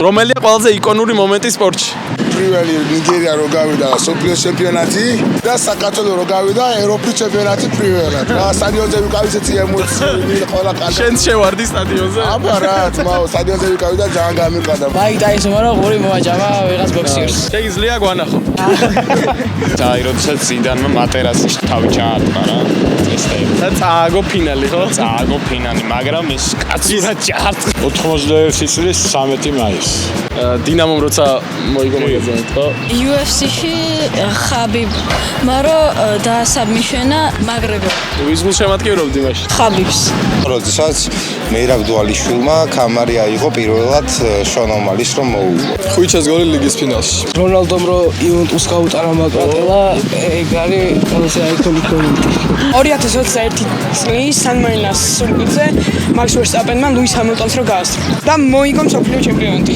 რომელია ყველაზე იკონური მომენტი სპორტში? პირველი ნიგერია რო გავიდა სოფლიო ჩემპიონატი და საქართველო რო გავიდა ევროპის ჩემპიონატი პირველად. რა სტადიონზე ვიყავით ეცი ემოციური ყველა კაცი. შენ შევარდი სტადიონზე? აბა რა, თმაო, სტადიონზე ვიყავით და ძალიან გამიყვანა. მაიკ ტაისონმა რა ღური მოაჯამა ვიღაც ბოქსიერს. შეგიძლია გვანახო. აი, როდესაც ზიდანმა მატერასის თავი ჩაატყა რა. და წააგო ფინალი, ხო? წააგო ფინალი, მაგრამ ეს კაცურად ჩაატყა. 91 წლის 13 მაისი. დინამომ როცა მოიგო მაგაზანით, ხო? UFC-ში ხაბიბმა რო დაასაბმიშენა მაგრეგორ. ვის გულს შემატკივრობდი მაშინ? ხაბიბს. როდესაც მეირაბ დუალიშვილმა კამარი აიღო პირველად შონ ომალის რომ მოუგო. ხუჩას გოლი ლიგის ფინალში. რონალდომ რო იუნტუს გაუტარა მაკრატელა, ეგ არის ყველაზე აიკონიკ მომენტი. 2021 წლის სან-მარინოს სურგზე მაქს ვერსტაპენმა ლუის ჰამილტონს რო გაასწრო და მოიგო მსოფლიო ჩემპიონატი.